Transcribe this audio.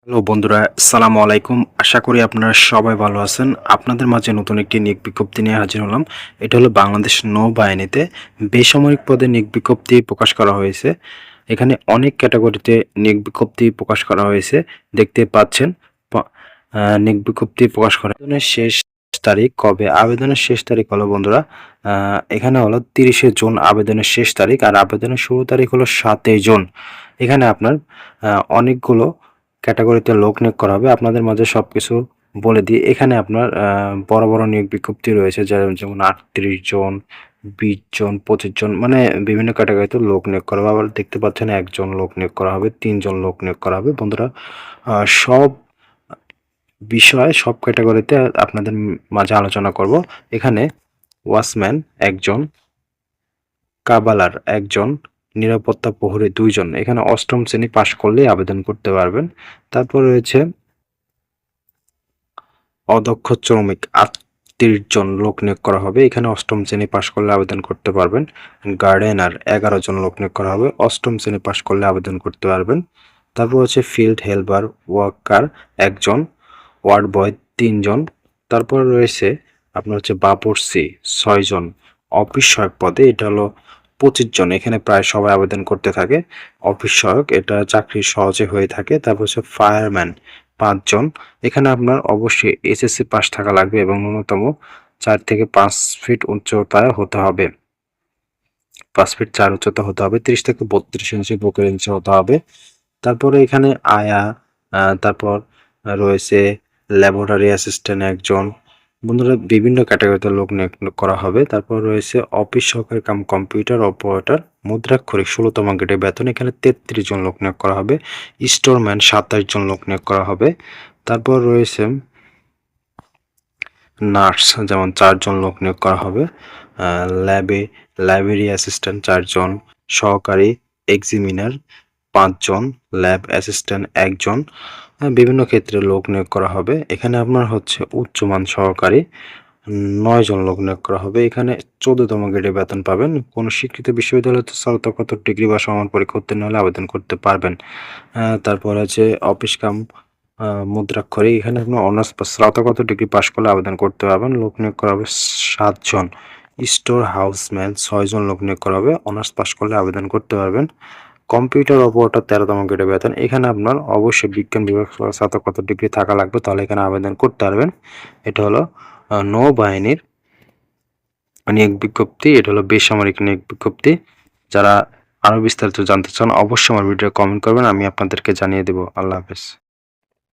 Hello বন্ধুরা, আসসালামু আলাইকুম। আশা করি আপনারা সবাই ভালো আছেন। আপনাদের মাঝে নতুন একটি নিয়োগ বিজ্ঞপ্তি নিয়ে হাজির হলাম। এটা হলো বাংলাদেশ নৌবাহিনীতে বেসামরিক পদে নিয়োগ বিজ্ঞপ্তি প্রকাশ করা হয়েছে। এখানে অনেক ক্যাটাগরিতে নিয়োগ বিজ্ঞপ্তি প্রকাশ করা হয়েছে। দেখতে পাচ্ছেন নিয়োগ বিজ্ঞপ্তি প্রকাশ করা আবেদনের শেষ তারিখ কবে? আবেদনের শেষ তারিখ হলো বন্ধুরা, এখানে হলো 30শে জুন আবেদনের শেষ তারিখ, আর আবেদনের শুরু তারিখ হলো 7ই জুন। এখানে আপনার অনেকগুলো ক্যাটাগরিতে লোক নিয়োগ করা হবে। আপনাদের মাঝে সবকিছু বলে দিই। এখানে আপনার বড়, বড় নিয়োগ বিজ্ঞপ্তি রয়েছে যেমন 38 জন, 20 জন, 25 জন, মানে বিভিন্ন ক্যাটাগরিতে লোক নিয়োগ করা হবে। আবার দেখতে পাচ্ছেন 1 জন লোক নিয়োগ করা হবে, 3 জন লোক নিয়োগ করা হবে। বন্ধুরা, সব বিষয় সব ক্যাটাগরিতে আপনাদের মাঝে আলোচনা করব। এখানে ওয়াচম্যান 1 জন, কাবালার 1 জন, নিরাপত্তা প্রহরী 2 জন। এখানে 8ম শ্রেণী পাশ করলেই আবেদন করতে পারবেন। তারপর রয়েছে অদক্ষ শ্রমিক 38 জন লোক নিয়োগ করা হবে। এখানে 8ম শ্রেণী পাশ করলে আবেদন করতে পারবেন। গার্ডেনার 11 জন লোক নিয়োগ করা হবে। 8ম শ্রেণী পাশ করলে আবেদন করতে পারবেন। তারপর হচ্ছে ফিল্ড হেল্পার ওয়ার্কার 1 জন, ওয়ার্ড বয় 3 জন। তারপর রয়েছে আপনার হচ্ছে বাবুর্চি 6 জন, অফিস সহায়ক পদে এটা হলো 25 জন। এখানে প্রায় সবাই আবেদন করতে থাকে। অফিস সহায়ক, এটা চাকরি সহজে হয়ে থাকে। তারপর হচ্ছে ফায়ারম্যান 5 জন। এখানে আপনার অবশ্যই এসএসসি পাস থাকা লাগবে এবং ন্যূনতম 4 থেকে 5 ফিট উচ্চতায় হতে হবে। 5 ফিট 4 উচ্চতা হতে হবে। 30 থেকে 32 ইঞ্চি বুকের ইঞ্চি হতে হবে। তারপরে এখানে আয়া, তারপর রয়েছে ল্যাবরেটরি অ্যাসিস্ট্যান্ট 1 জন। বন্ধুরা, বিভিন্ন ক্যাটাগরিতে লোক নিয়োগ করা হবে। তারপর রয়েছে অফিস সহকারী কাম কম্পিউটার অপারেটর মুদ্রাক্ষরিক 16তম গ্রেডে বেতন। এখানে 33 জন লোক নিয়োগ করা হবে। স্টোরম্যান 27 জন লোক নিয়োগ করা হবে। তারপর রয়েছে নার্স, যেমন 4 জন লোক নিয়োগ করা হবে। লাইব্রেরি অ্যাসিস্ট্যান্ট 4 জন, সহকারী এক্সামিনার 5 জন, ল্যাব অ্যাসিস্ট্যান্ট 1 জন। বিভিন্ন ক্ষেত্রে লোক নিয়োগ করা হবে। এখানে আপনার হচ্ছে উচ্চমান সহকারী 9 জন লোক নিয়োগ করা হবে। এখানে 14তম গ্রেডে বেতন পাবেন। কোনো স্বীকৃত বিশ্ববিদ্যালয় হতে স্নাতকোত্তর ডিগ্রি বা সমান পরীক্ষা উত্তীর্ণ হলে আবেদন করতে পারবেন। তারপর আছে অফিস কাম মুদ্রাক্ষরিক। এখানে আপনার অনার্স বা স্নাতকোত্তর ডিগ্রি পাশ করলে আবেদন করতে পারবেন। লোক নিয়োগ করা হবে 7 জন। স্টোর হাউসম্যান 6 জন লোক নিয়োগ করা হবে। অনার্স পাশ করলে আবেদন করতে পারবেন। কম্পিউটার অপারেটর 13তম গ্রেডে বেতন। এখানে আপনার অবশ্যই বিজ্ঞান বিভাগ স্নাতকোত্তর ডিগ্রি থাকা লাগবে, তাহলে এখানে আবেদন করতে পারবেন। এটা হলো নৌবাহিনীর নিয়োগ বিজ্ঞপ্তি। এটা হলো বেসামরিক নিয়োগ বিজ্ঞপ্তি। যারা আরো বিস্তারিত জানতে চান অবশ্যই আমার ভিডিও কমেন্ট করবেন, আমি আপনাদেরকে জানিয়ে দেব। আল্লাহ হাফেজ।